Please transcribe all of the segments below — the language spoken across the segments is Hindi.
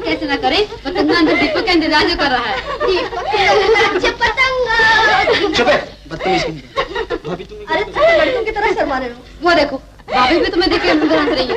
कैसे ना करें, पतंगा अंदर दीपक का इंतजार जो कर रहा है। दीपक पतंगा। चुप है, बदतमीज। भाभी तुम अरे लड़कों की तरह शर्मा रहे हो। वो देखो, भाभी भी तुम्हें देख के अंदर हंस रही है।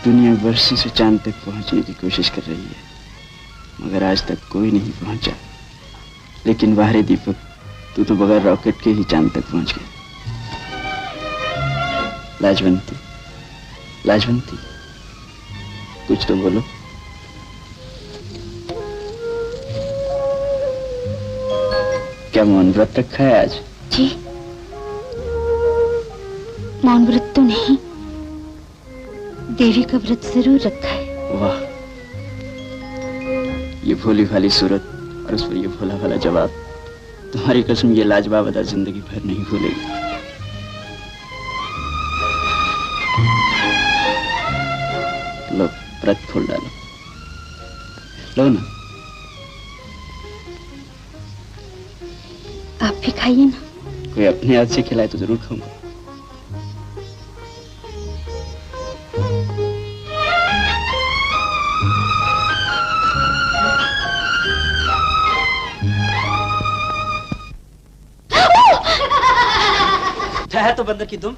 दुनिया वर्षों से चांद तक पहुंचने की कोशिश कर रही है, मगर आज तक कोई नहीं पहुंचा। लेकिन वाह रे दीपक, तू तो बगैर रॉकेट के ही चांद तक पहुंच गया। लाजवंती, लाजवंती, कुछ तो बोलो। क्या मौन व्रत रखा है आज? जी, मौन व्रत तो नहीं, देवी का व्रत जरूर रखा है। वाह, ये भोली भाली सूरत और उस पर ये भोला भाला जवाब, तुम्हारी कसम ये लाजवाब अदा जिंदगी भर नहीं भूलेगी। लो व्रत खोल डालो, लो ना। आप भी खाइए ना। कोई अपने हाथ से खिलाए तो जरूर खाऊंगा। है तो बंदर की दुम।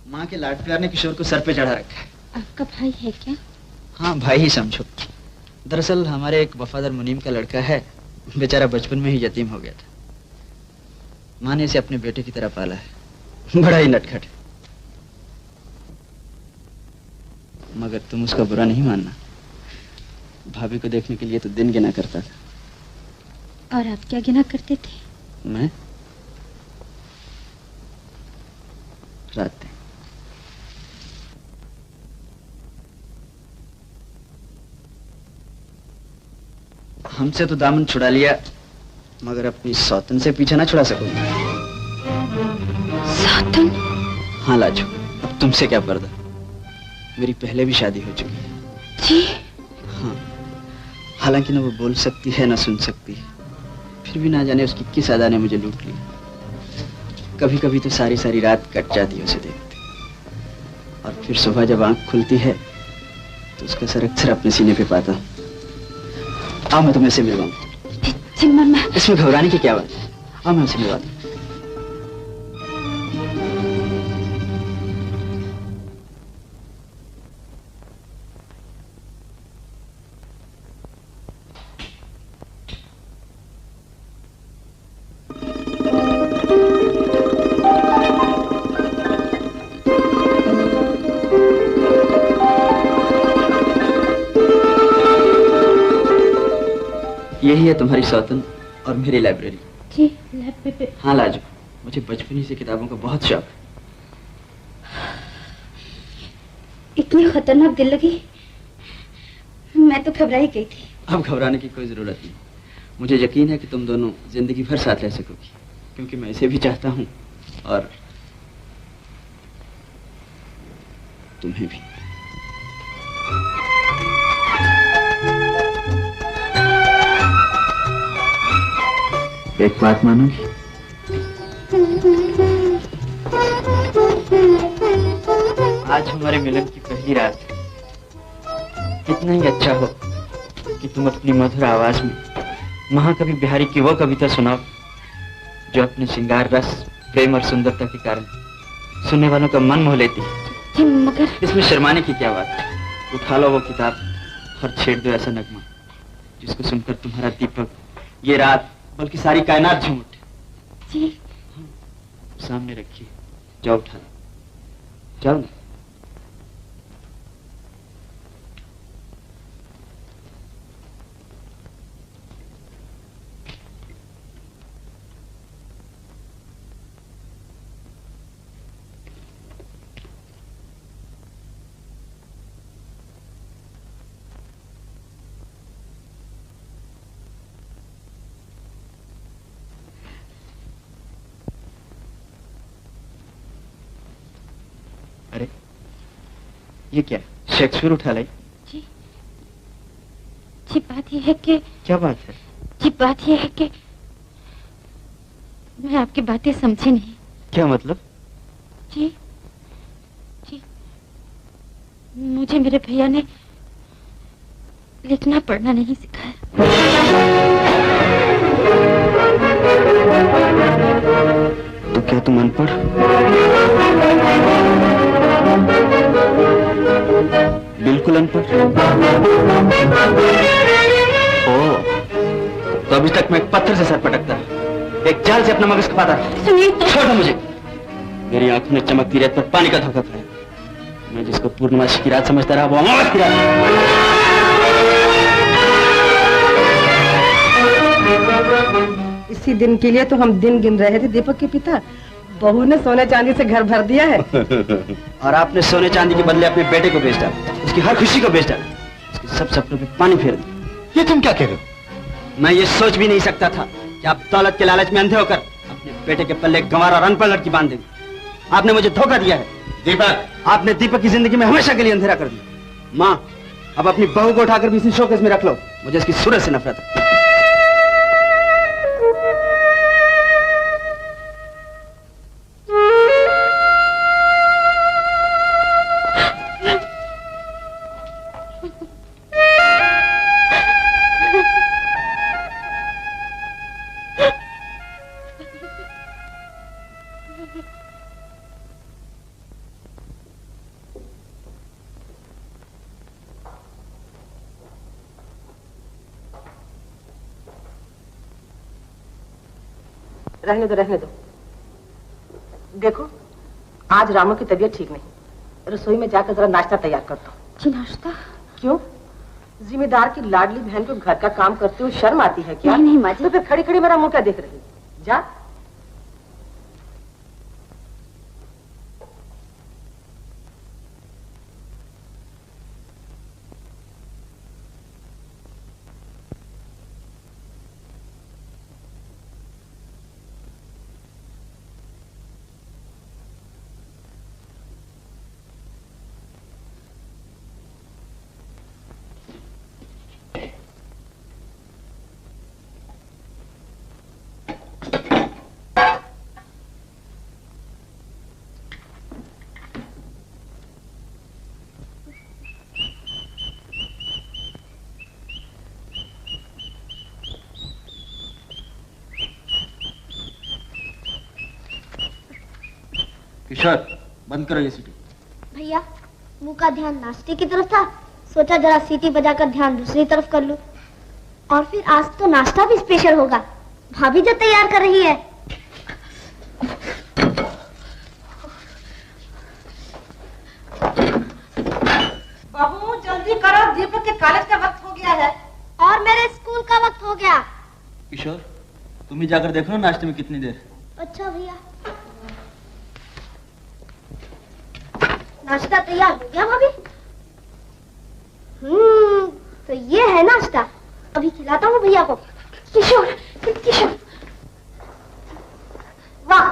माँ के लाड प्यार ने किशोर को सर पे चढ़ा रखा है। आपका भाई है क्या? हाँ भाई ही समझो। दरअसल हमारे एक वफादार मुनीम का लड़का है, बेचारा बचपन में ही यतीम हो गया था। माँ ने इसे अपने बेटे की तरह पाला है, बड़ा ही नटखट है। मगर तुम उसका बुरा नहीं मानना, भाभी को देखने के लिए तो दिन गिना करता था। और आप क्या गिना करते थे? मैं रातें। हमसे तो दामन छुड़ा लिया, मगर अपनी सौतन से पीछे ना छुड़ा सकूंगा। सौतन? हाँ लाजो, अब तुमसे क्या पर्दा, मेरी पहले भी शादी हो चुकी है। जी? हाँ, हालांकि ना वो बोल सकती है ना सुन सकती है, फिर भी ना जाने उसकी किस अदा ने मुझे लूट लिया। कभी कभी तो सारी सारी रात कट जाती है उसे देखते, और फिर सुबह जब आंख खुलती है तो उसका सर अक्सर अपने सीने पे पाता। आओ मैं तुम्हें से मिलवाऊं। इसमें घबराने की क्या बात है, आओ मैं उसे मिलवाता हूं। यही है तुम्हारी सौतन और मेरी लाइब्रेरी। जी, लाइब्रेरी। हाँ लाजो, मुझे बचपन ही से किताबों का बहुत शौक है। इतनी खतरनाक दिल लगी, मैं तो घबरा ही गई थी। अब घबराने की कोई जरूरत नहीं, मुझे यकीन है कि तुम दोनों जिंदगी भर साथ रह सकोगी, क्योंकि मैं इसे भी चाहता हूँ और तुम्हें भी। एक बात मानोगी? आज हमारे मिलन की पहली रात है। इतना ही अच्छा हो कि तुम अपनी मधुर आवाज में महाकवि बिहारी की वो कविता सुनाओ जो अपने श्रृंगार रस, प्रेम और सुंदरता के कारण सुनने वालों का मन मोह लेती है। मगर इसमें शर्माने की क्या बात है? उठा लो वो किताब और छेड़ दो ऐसा नगमा जिसको सुनकर तुम्हारा दीपक, ये रात, बल्कि सारी कायनात झूम उठे। जी। सामने रखिए, जाओ उठा लो। जाओ ना। अरे ये क्या शेक्सपियर उठा लाई? जी बात ये है कि क्या बात है? जी बात ये है कि मैं आपकी बातें समझी नहीं। क्या मतलब? जी मुझे मेरे भैया ने लिखना पढ़ना नहीं सिखाया। तो क्या तुम अनपढ़? बिल्कुल अनपढ़? ओ, तो अभी तक मैं एक पत्थर से सर पटकता, एक जाल से अपना मगज खपाता। छोड़ो मुझे। मेरी आंखों ने चमकती रेत पर पानी का धोखा खाया। मैं जिसको पूर्णमासी की रात समझता रहा वो अमावस की रात। इसी दिन के लिए तो हम दिन गिन रहे थे दीपक के पिता। बहू ने सोने चांदी से घर भर दिया है। और आपने सोने चांदी के बदले अपने बेटे को बेच डाला, उसकी हर खुशी को बेच डाला, उसके सब सपनों पे पानी फेर दिया। ये तुम क्या कह रहे हो? मैं ये सोच भी नहीं सकता था कि आप दौलत के लालच में अंधे होकर अपने बेटे के पल्ले गंवार और अनपढ़ लड़की बांध देंगे। आपने मुझे धोखा दिया है दीपक। आपने दीपक की जिंदगी में हमेशा के लिए अंधेरा कर दिया। माँ, अब अपनी बहू को उठाकर भी इसी शोकेस में रख लो। मुझे इसकी सूरत से नफरत है। रहने दो। देखो, आज रामू की तबीयत ठीक नहीं। रसोई में जाकर जरा नाश्ता तैयार कर दो। जी नाश्ता? क्यों? जिम्मेदार की लाडली बहन को घर का काम करते हुए शर्म आती है क्या? नहीं माँ जी। तो फिर खड़ी खड़ी मेरा मुंह क्या देख रही? जा। किशोर, बंद करो ये सीटी। भैया, मुंह का ध्यान नाश्ते की तरफ था, सोचा जरा सीटी बजाकर ध्यान दूसरी तरफ कर लूं। और फिर आज तो नाश्ता भी स्पेशल होगा, भाभी जो तैयार कर रही है। बहू जल्दी करो, दीपक के कॉलेज का वक्त हो गया है। और मेरे स्कूल का वक्त हो गया। किशोर, तुम ही जाकर देखो ना नाश्ते में कितनी देर। अच्छा भैया। नाश्ता तैयार हो गया भाभी? तो ये है नाश्ता। अभी खिलाता हूँ भैया को। किशोर, किशोर। वाह,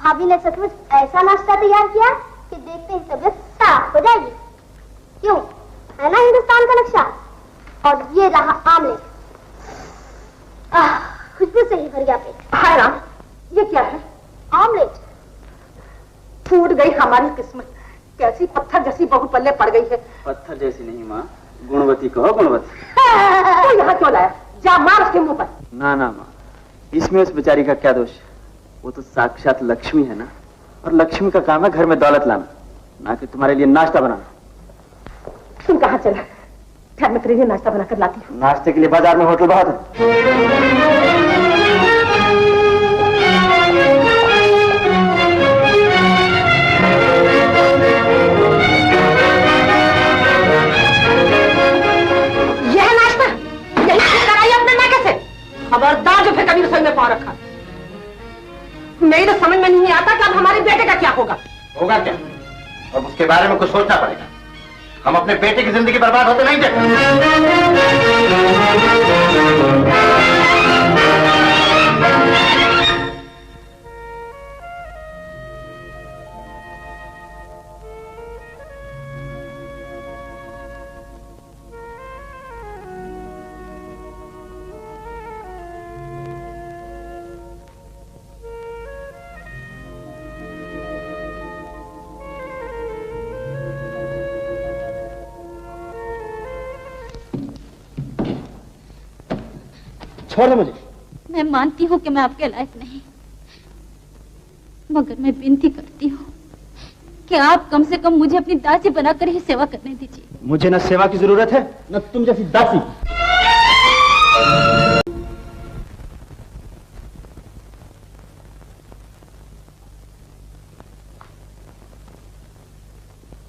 भाभी ने सचमुच ऐसा नाश्ता तैयार किया कि देखते ही तबीयत साफ हो जाएगी। क्यों, है ना हिंदुस्तान का नक्शा? और ये रहा आमलेट। खुशबू से ही भर गया पेट। हाय राम, ये क्या है? आमलेट। फूट गई हमारी किस्मत। कैसी पत्थर जैसी बहू पल्ले पड़ गई है। पत्थर जैसी नहीं माँ, गुणवती कहो, गुणवती। तो यहाँ क्यों लाया? जा मार उसके मुंह पर। ना ना माँ, इसमें उस बेचारी का क्या दोष? वो तो साक्षात लक्ष्मी है ना, और लक्ष्मी का काम है घर में दौलत लाना, ना कि तुम्हारे लिए नाश्ता बनाना। तुम कहाँ चला? घर में तेरे लिए नाश्ता बनाकर लाती हूँ। नाश्ते के लिए बाजार में होटल बहुत है। में पा रखा। मेरी तो समझ में नहीं आता कि अब हमारे बेटे का क्या होगा। होगा क्या? अब उसके बारे में कुछ सोचना पड़ेगा। हम अपने बेटे की जिंदगी बर्बाद होते नहीं देते। छोड़ दो मुझे। मैं मानती हूँ कि मैं आपके लायक नहीं, मगर मैं विनती करती हूँ कि आप कम से कम मुझे अपनी दासी बनाकर ही सेवा करने दीजिए। मुझे न सेवा की जरूरत है न तुम जैसी दासी।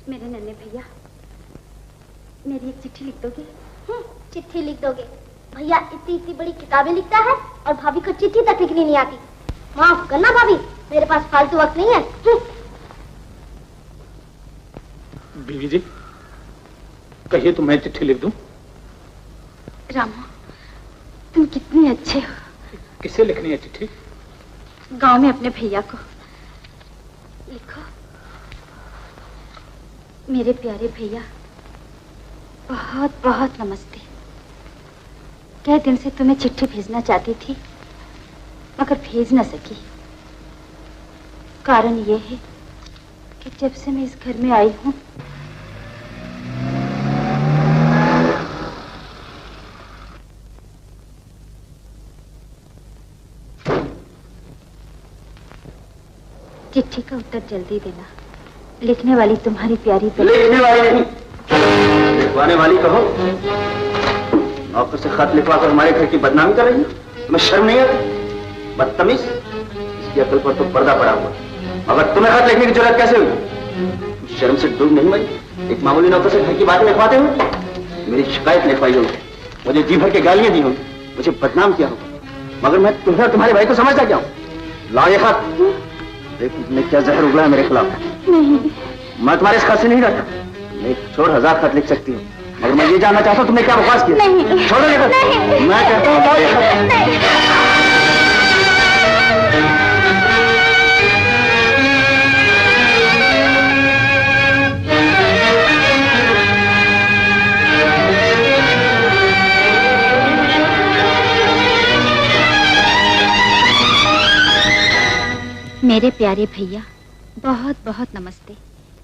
मेरे नन्हे भैया, मेरी एक चिट्ठी लिख दोगे? चिट्ठी लिख दोगे? भैया इतनी इतनी बड़ी किताबें लिखता है और भाभी को चिट्ठी तक लिखनी नहीं आती। माफ करना भाभी, मेरे पास फालतू वक्त नहीं है। बीवी जी, कहिए तो मैं चिट्ठी लिख दूं। रामा, तुम कितने अच्छे हो। किसे लिखनी है चिट्ठी? गांव में अपने भैया को लिखो। मेरे प्यारे भैया, बहुत बहुत नमस्ते। कई दिन से तुम्हें चिट्ठी भेजना चाहती थी मगर भेज न सकी। कारण ये है कि जब से मैं इस घर में आई हूं चिट्ठी का उत्तर जल्दी देना। लिखने वाली तुम्हारी प्यारी लिखने वाली नहीं, लिखवाने वाली कहो। नौकर से खत लिखवा कर हमारे घर की बदनामी कर रही हो। तुम्हें शर्म नहीं आती? बदतमीज, इसकी अकल पर तो पर्दा पड़ा हुआ। मगर तुम्हें खत लिखने की जरूरत कैसे हुई? शर्म से डूब नहीं मरी? एक मामूली नौकर से घर की बातें लिखवाते हो। मेरी शिकायत लिखवाई होगी, मुझे जी भर के गालियां दी होगी, मुझे बदनाम किया होगा, मगर मैं तुम्हें और तुम्हारे भाई को समझता क्या हूँ? लाओ ये खत। देखो तुमने क्या जहर उगला है मेरे खिलाफ। नहीं, मैं तुम्हारे इस खत से नहीं रहता। मैं 1000 खत लिख सकती हूँ, मगर मैं ये जानना चाहता हूँ तुमने क्या बकवास किया। नहीं, छोड़ो ये खत। मैं कहता हूँ लाओ ये खत। मेरे प्यारे भैया, बहुत बहुत नमस्ते।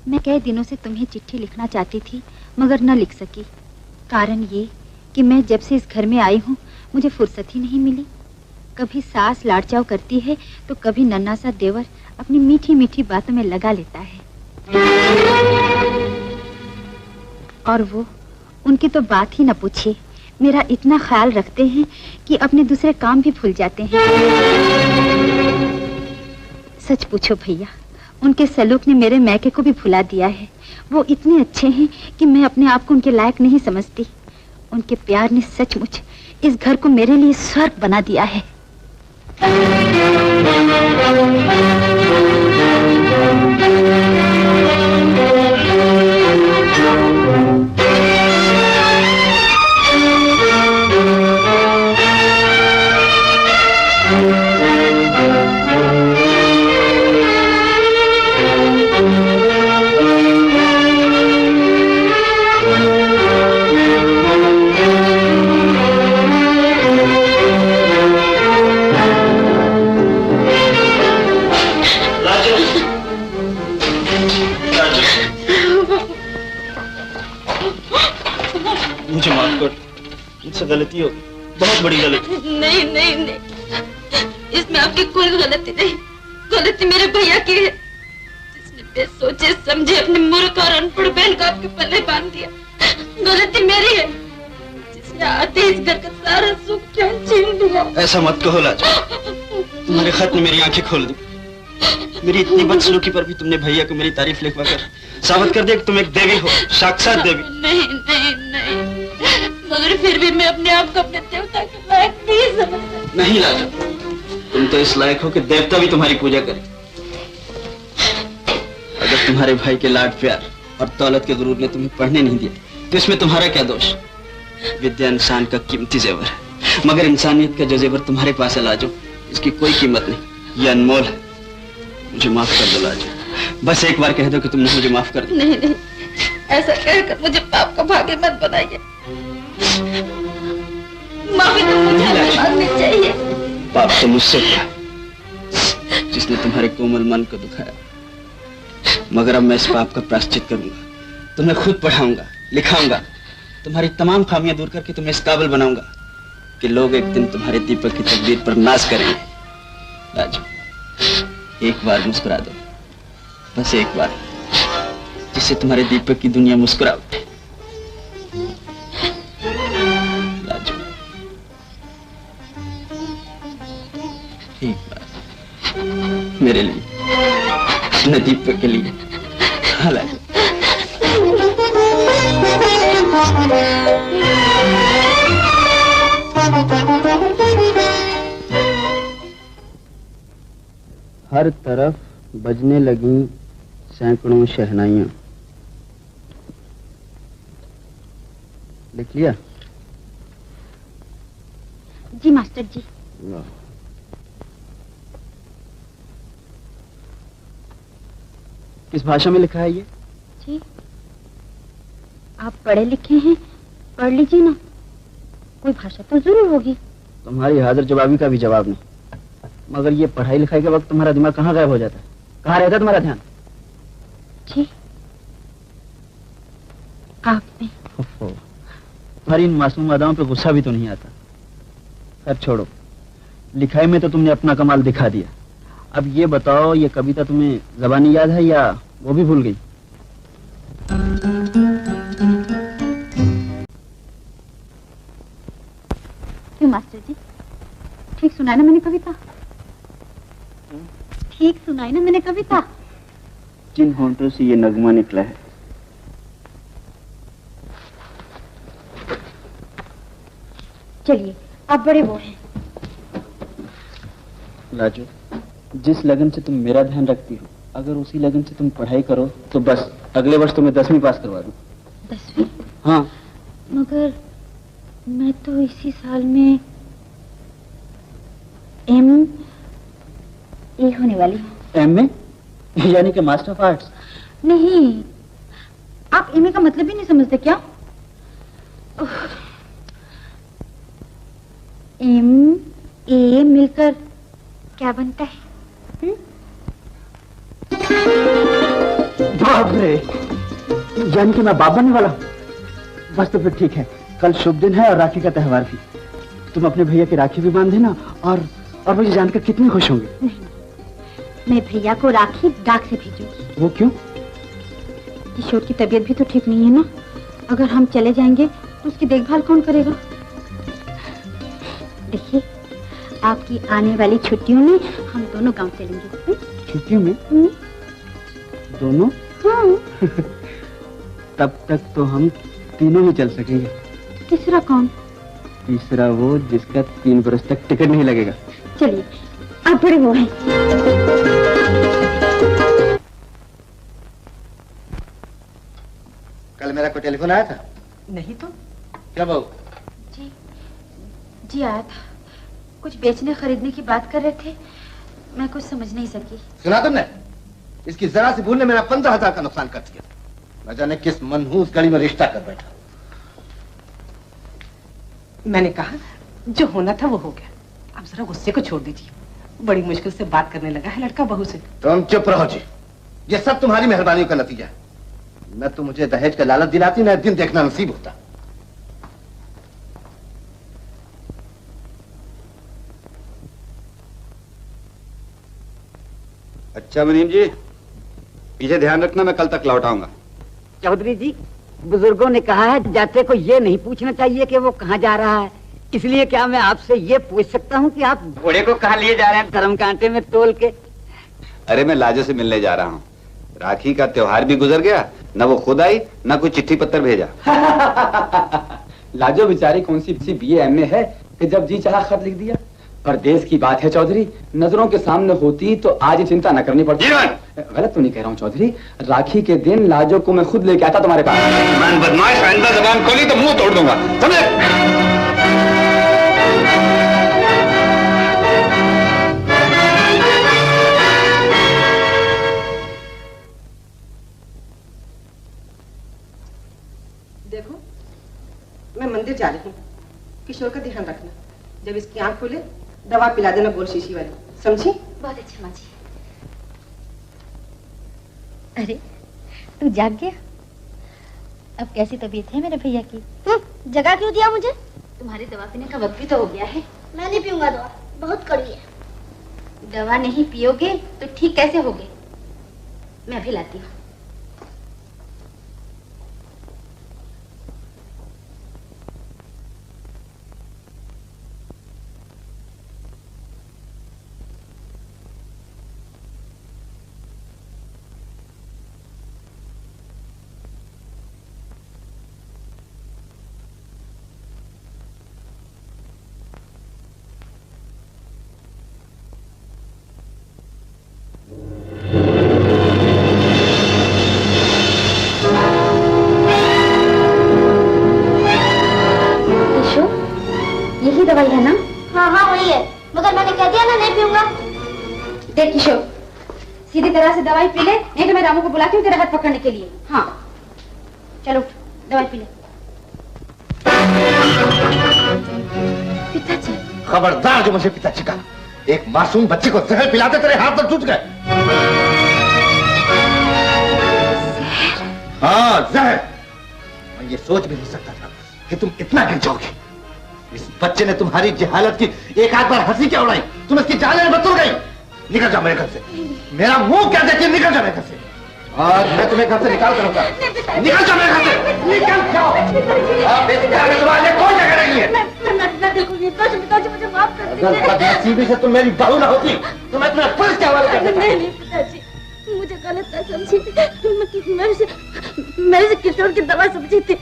मैं कई दिनों से तुम्हें चिट्ठी लिखना चाहती थी मगर न लिख सकी। कारण ये कि मैं जब से इस घर में आई हूँ मुझे फुर्सत ही नहीं मिली। कभी सास लाड़चाव करती है तो कभी नन्हा सा देवर अपनी मीठी मीठी बातों में लगा लेता है। और वो उनकी तो बात ही न पूछिए, मेरा इतना ख्याल रखते हैं कि अपने दूसरे काम भी भूल जाते हैं। सच पूछो भैया, उनके सलूक ने मेरे मैके को भी भुला दिया है। वो इतने अच्छे हैं कि मैं अपने आप को उनके लायक नहीं समझती। उनके प्यार ने सचमुच इस घर को मेरे लिए स्वर्ग बना दिया है। मुझे माफ कर, मुझसे गलती हो, बहुत बड़ी गलती। नहीं नहीं नहीं, इसमें आपकी कोई गलती नहीं। गलती मेरे भैया की है, जिसने बेसोचे समझे अपने मूर्ख और अनपढ़ बहन को आपके पल्ले बांध दिया। गलती मेरी है, जिसने आते इस घर का सारा सुख चैन छीन लिया। ऐसा मत कहो लाजो, तुम्हारे खत ने मेरी आंखें खोल दी। मेरी इतनी बदसलूकी पर भी तुमने भैया को मेरी तारीफ लिखवा कर साबित कर दिया कि तुम एक देवी हो, साक्षात देवी। नहीं नहीं नहीं, मगर फिर भी मैं अपने आप को अपने देवता के लायक नहीं समझता। नहीं लाजो, तुम तो इस लायक हो कि देवता भी तुम्हारी पूजा करे। अगर तुम्हारे भाई के लाड प्यार और दौलत के गुरूर ने तुम्हें पढ़ने नहीं दिया तो इसमें तुम्हारा क्या दोष? विद्या इंसान का कीमती जेवर है, मगर इंसानियत का जो जेवर तुम्हारे पास है लाजो, इसकी कोई कीमत नहीं, ये अनमोल है। मुझे माफ कर दो लाजो, बस एक बार कह दो कि तुमने मुझे माफ कर दिया। नहीं नहीं, ऐसा कहकर मुझे पाप का भागी मत बनाइए। माफी तो मुझे नहीं मांगनी चाहिए। पाप तो मुझसे हुआ, जिसने तुम्हारे कोमल मन को दुखाया, मगर अब मैं इस पाप का प्रायश्चित करूंगा। तुम्हें खुद पढ़ाऊंगा, लिखाऊंगा, तुम्हारी तमाम खामियां दूर करके तुम्हें इस काबिल बनाऊंगा कि लोग एक दिन तुम्हारे दीपक की तकदीर पर नाज करेंगे। राजू, एक बार मुस्कुरा दो, बस एक बार, जिससे तुम्हारे दीपक की दुनिया मुस्कुरा उठे। राजू, एक बार मेरे लिए, अपने दीपक के लिए। हाँ राजू। हर तरफ बजने लगी सैकड़ों शहनाइयां। लिख लिया? जी मास्टर जी। किस भाषा में लिखा है ये? जी, आप पढ़े लिखे हैं, पढ़ लीजिए ना, कोई भाषा तो जरूर होगी। तुम्हारी हाजिर जवाबी का भी जवाब नहीं, मगर ये पढ़ाई लिखाई के वक्त तुम्हारा दिमाग कहाँ गायब हो जाता है? कहाँ रहता है तुम्हारा ध्यान? जी, आप में। तुम्हारी इन मासूम अदाओं पे गुस्सा भी तो नहीं आता। खैर छोड़ो, लिखाई में तो तुमने अपना कमाल दिखा दिया। अब ये बताओ, ये कविता तुम्हें ज़बानी याद है या वो भी भूल गई? क्यों मास्टर जी, ठीक सुनाई ना मैंने कविता? ठीक सुनाई ना मैंने कविता? जिन होंठों से ये नगमा निकला है, चलिए, आप बड़े वो हैं। लाजो, जिस लगन से तुम मेरा ध्यान रखती हो, अगर उसी लगन से तुम पढ़ाई करो तो बस अगले वर्ष तुम्हें 10वीं पास करवा दूं। 10वीं? हाँ। मगर मैं तो इसी साल में MA होने वाली हूँ। MA? यानी कि मास्टर ऑफ आर्ट्स? नहीं, आप MA का मतलब ही नहीं समझते क्या? MA मिलकर क्या बनता है? बाप रे, यानी कि मैं बाप बनने वाला हूँ। बस तो फिर ठीक है, कल शुभ दिन है और राखी का त्योहार भी। तुम अपने भैया की राखी भी बांध देना और मुझे जानकर कितने खुश होंगे। नहीं, मैं भैया को राखी डाक से भेजूंगी। वो क्यों? किशोर की तबीयत भी तो ठीक नहीं है ना, अगर हम चले जाएंगे तो उसकी देखभाल कौन करेगा? देखिए, आपकी आने वाली छुट्टियों में हम दोनों गांव चलेंगे। छुट्टियों में? दोनों? हाँ। तब तक तो हम तीनों ही चल सकेंगे। तीसरा कौन? तीसरा वो जिसका 3 बरस तक टिकट नहीं लगेगा। चलिए, आप बड़े वो हैं। कल मेरा कोई टेलीफोन आया था? नहीं तो। क्या बहू? जी आया था, कुछ बेचने खरीदने की बात कर रहे थे, मैं कुछ समझ नहीं सकी। सुना तुमने? इसकी जरा सी भूल ने मेरा 15,000 का नुकसान कर दिया। न जाने किस मनहूस घड़ी में रिश्ता कर बैठा। मैंने कहा जो होना था वो हो गया, अब जरा गुस्से को छोड़ दीजिए। बड़ी मुश्किल से बात करने लगा है लड़का बहू से। तुम चुप रहो जी, ये सब तुम्हारी मेहरबानियों का नतीजा है। न तो मुझे दहेज का लालच दिलाती, न दिन देखना नसीब होता। अच्छा मुनीम जी, पीछे ध्यान रखना, मैं कल तक लौट आऊंगा। चौधरी जी, बुजुर्गों ने कहा है जाते को ये नहीं पूछना चाहिए कि वो कहाँ जा रहा है, इसलिए क्या मैं आपसे ये पूछ सकता हूँ कि आप घोड़े को कहाँ लिए जा रहे हैं धर्म कांटे में तोल के? अरे मैं लाजो से मिलने जा रहा हूँ। राखी का त्योहार भी गुजर गया, न वो खुद आई न कोई चिट्ठी पत्र भेजा। लाजो बेचारी कौन सी BA MA है कि जब जी चाहा खत लिख दिया। परदेश की बात है चौधरी, नजरों के सामने होती तो आज ही चिंता न करनी पड़ती। गलत तो नहीं कह रहा हूँ चौधरी, राखी के दिन लाजो को मैं खुद लेके आता तुम्हारे पास। मैं बदमाश आइंदा जबान खोली तो मुंह तोड़ दूंगा, समझे? देखो, मैं मंदिर जा रही हूँ, किशोर का ध्यान रखना। जब इसकी आंख खुले दवा पिला देना, गोल शीशी वाली, समझी? बहुत अच्छी माँ जी। अरे तू जाग गया? अब कैसी तबीयत है मेरे भैया की? जगह क्यों दिया मुझे? तुम्हारी दवा पीने का वक्त भी तो हो गया है। मैं नहीं पीऊंगा दवा, बहुत कड़वी है। दवा नहीं पियोगे तो ठीक कैसे होगे? मैं अभी लाती हूँ। दवाई है ना? हाँ हाँ वही है, मगर मैंने कह दिया ना नहीं पीऊंगा। देख किशोर, सीधी तरह से दवाई पी ले, नहीं तो मैं रामू को बुलाती हूँ तेरा हाथ पकड़ने के लिए। हाँ चलो उठ, दवाई पी ले। पिताजी। खबरदार जो मुझे पिताजी कहा। एक मासूम बच्चे को जहर पिलाते तेरे हाथ पर टूट गए। हाँ जहर। मैं ये सोच भी नहीं सकता था कि तुम इतना गिर जाओगे। इस बच्चे ने तुम्हारी जहालत की एक आध बार हंसी क्या उड़ाई, तुम इसकी जान में बतूर गई। निकल जाओ मेरे घर से, मेरा मुंह क्या देखिए, निकल जाओ मेरे घर से। आज मैं तुम्हें घर से निकाल करूंगा। निकल जाओ मेरे घर से, निकल जाओ। तुम्हारे कोई जगह नहीं है। पिताजी मुझे माफ कर दीजिए। अगर बदनसीबी से तुम मेरी बहू ना होती तो मैं तुम्हें पुलिस के हवाले कर देता। नहीं पिताजी, मुझे गलत ना समझिए। मैं किशोर की दवा समझी थी।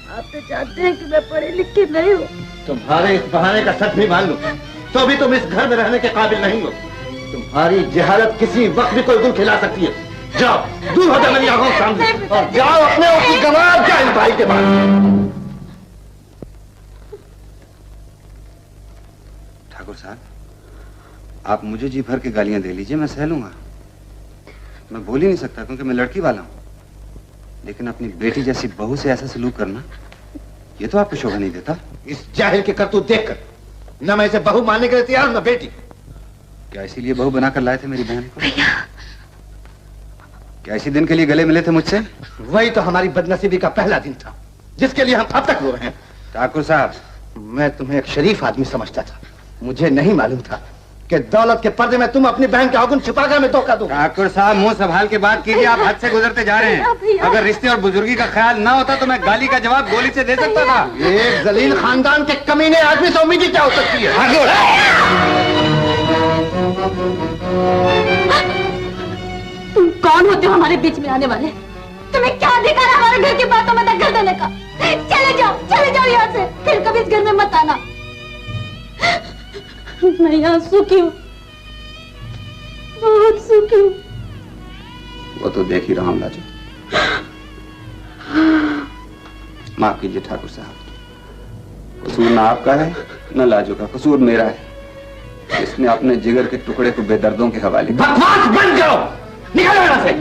आप तो जानते हैं कि मैं पढ़े लिखे नहीं हूँ। तुम्हारे इस बहाने का सच भी मान लो तो भी तुम इस घर में रहने के काबिल नहीं हो। तुम्हारी जहालत किसी वक्त भी कोई गुल खिला सकती है। जाओ, दूर हो जाओ मेरी आंखों के सामने और जाओ अपने की गवाह क्या इन भाई के पास। ठाकुर साहब, आप मुझे जी भर के गालियां दे लीजिए, मैं सह लूंगा। मैं बोल ही नहीं सकता क्योंकि मैं लड़की वाला हूं, लेकिन अपनी बेटी जैसी बहू से ऐसा सलूक करना ये तो आपको शोभा नहीं देता। इस जाहिल के करतूत देखकर न मैं इसे बहू मानने के लिए तैयार हूं न बेटी। क्या इसीलिए बहू बनाकर लाए थे मेरी बहन को? क्या इसी दिन के लिए गले मिले थे मुझसे? वही तो हमारी बदनसीबी का पहला दिन था जिसके लिए हम अब तक रो रहे हैं। ठाकुर साहब, मैं तुम्हें एक शरीफ आदमी समझता था, मुझे नहीं मालूम था कि दौलत के पर्दे में तुम अपनी बहन का औगुन छिपाकर मैं धोखा दूंगा। ठाकुर साहब, मुंह संभाल के बात कीजिए, आप हद से गुजरते जा रहे हैं। अगर रिश्ते और बुजुर्गी का ख्याल ना होता तो मैं गाली का जवाब गोली से दे सकता था। एक जलील खानदान के कमीने आदमी से उम्मीद क्या हो सकती है? तुम कौन होते हो हमारे बीच में आने वाले? तुम्हें क्या अधिकार है हमारे घर की बातों में दखल देने का? चले जाओ यहाँ से, फिर कभी इस घर में मत आना। मैं यहाँ सुखी हूँ, बहुत सुखी हूँ। वो तो देख ही रहा हूं लाजो। माफ कीजिए ठाकुर साहब, कसूर ना आपका है न लाजो का, कसूर मेरा है। इसने अपने जिगर के टुकड़े को बेदर्दों के हवाले किया। बकवास बंद करो, निकलो यहाँ से।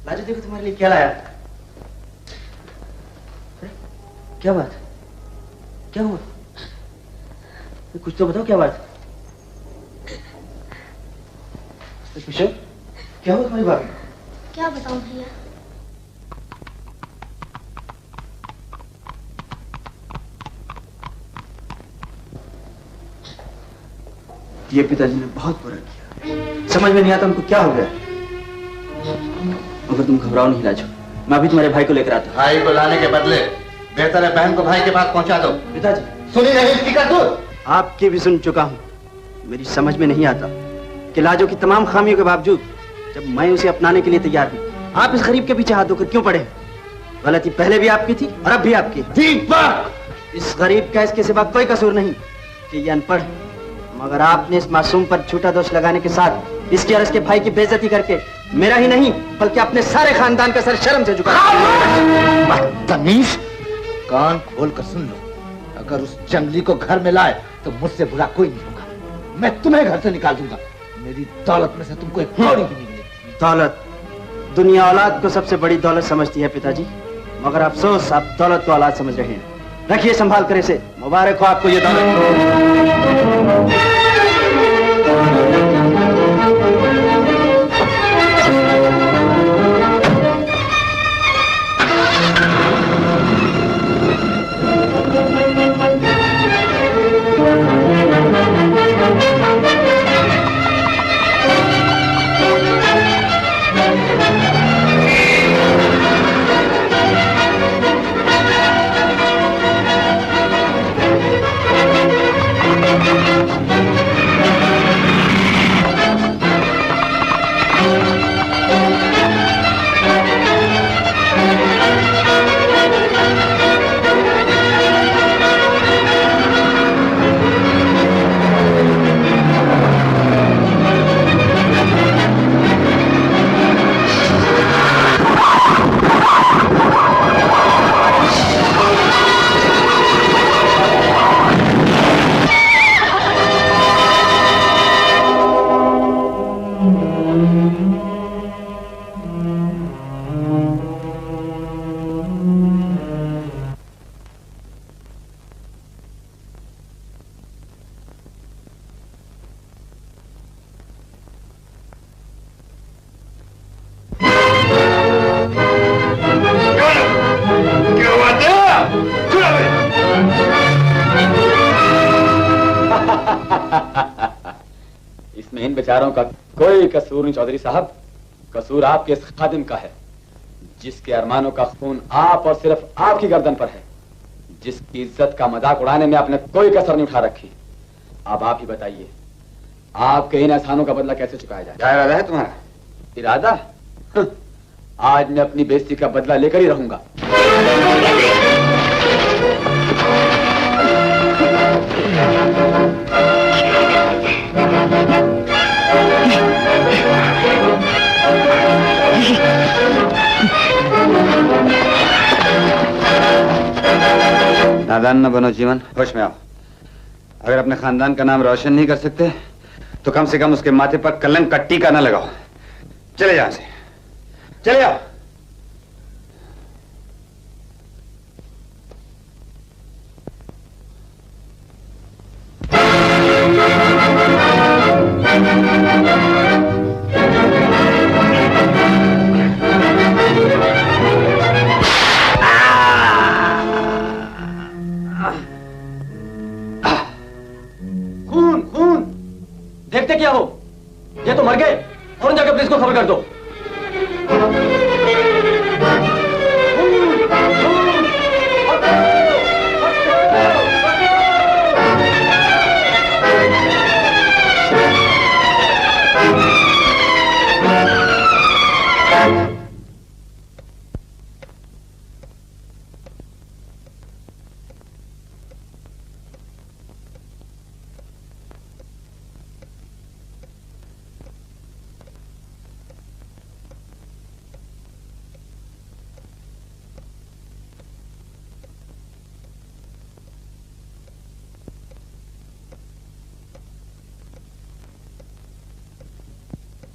लाजो देखो तुम्हारे लिए क्या लाया। क्या बात? क्या हुआ? कुछ तो बताओ, क्या बात? किशोर, क्या हुआ तुम्हारी भाभी? क्या बताऊं भैया? ये पिताजी ने बहुत बुरा किया। समझ में नहीं आता उनको क्या हो गया। मगर तुम घबराओ नहीं लाजो, मैं अभी तुम्हारे भाई को लेकर आता हूं। भाई को लाने के बदले बेहतर है बहन को भाई के पास पहुंचा दो। पिताजी सुनी नहीं इसकी करतूत? आपकी भी सुन चुका हूं। मेरी समझ में नहीं आता कि लाजो की तमाम खामियों के बावजूद जब मैं उसे अपनाने के लिए तैयार हूं, आप इस गरीब के पीछे हाथ धोकर क्यों पड़े? गलती पहले भी आपकी थी और अब भी आपकी। दीपक! इस गरीब का इसके सिवा कोई कसूर नहीं कि ये अनपढ़, मगर आपने इस मासूम पर झूठा दोष लगाने के साथ इसके और इसके भाई की बेइज्जती करके मेरा ही नहीं बल्कि अपने सारे खानदान का सर शर्म से झुका। बदतमीज! कान खोल कर सुन लो, अगर उस जंगली को घर में लाए तो मुझसे बुरा कोई नहीं होगा। मैं तुम्हें घर से निकाल दूंगा। मेरी दौलत में से तुमको एक कौड़ी भी नहीं मिलेगी। दौलत? दुनिया औलाद को सबसे बड़ी दौलत समझती है पिताजी, मगर अफसोस आप दौलत को औलाद समझ रहे हैं। रखिए संभाल कर इसे। मुबारक हो आपको ये दौलत। इसमें इन बेचारों का कोई कसूर नहीं चौधरी साहब। कसूर आपके इस खादिम का है जिसके अरमानों का खून आप और सिर्फ आपकी गर्दन पर है, जिसकी इज्जत का मजाक उड़ाने में आपने कोई कसर नहीं उठा रखी। अब आप ही बताइए, आपके इन एहसानों का बदला कैसे चुकाया जाए? क्या इरादा है तुम्हारा? इरादा? आज मैं अपनी बेइज्जती का बदला लेकर ही रहूंगा। नादान न बनो जीवन, होश में आओ। अगर अपने खानदान का नाम रोशन नहीं कर सकते तो कम से कम उसके माथे पर कलंक का टीका न लगाओ। चले यहां से, चले जाओ। देखते क्या हो? ये तो मर गए। और जाकर पुलिस को खबर कर दो।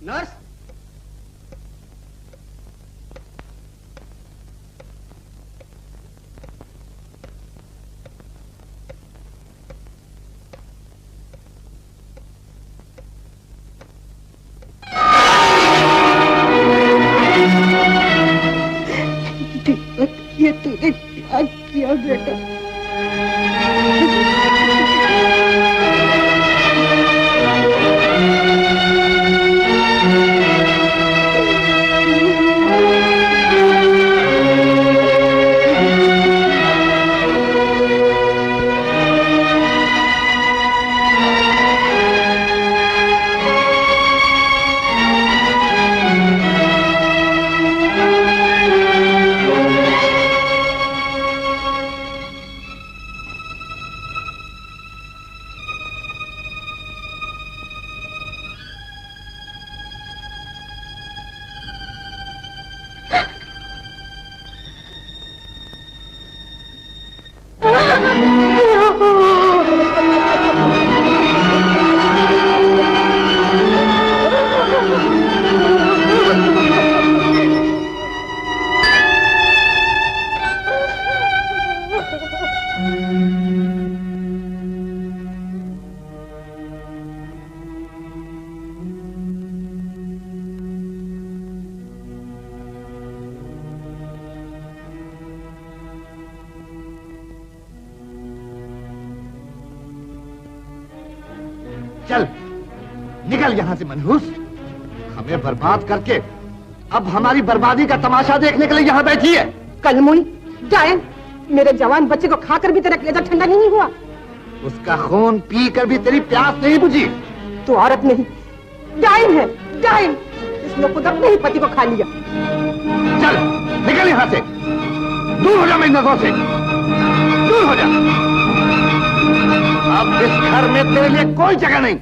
नर्स, ये तूने क्या किया बेटा? चल निकल यहाँ से मनहूस। हमें बर्बाद करके अब हमारी बर्बादी का तमाशा देखने के लिए यहाँ बैठी है। कलमुई जायन, मेरे जवान बच्चे को खाकर भी तेरा कलेजा ठंडा नहीं हुआ। उसका खून पी कर भी तेरी प्यास नहीं बुझी। तू औरत नहीं, डायन है, डायन। इसने खुद अपने ही पति को खा लिया। चल निकल यहाँ से, दूर हो जा मेरी नजरों से, दूर हो जा। अब इस घर में तेरे लिए कोई जगह नहीं।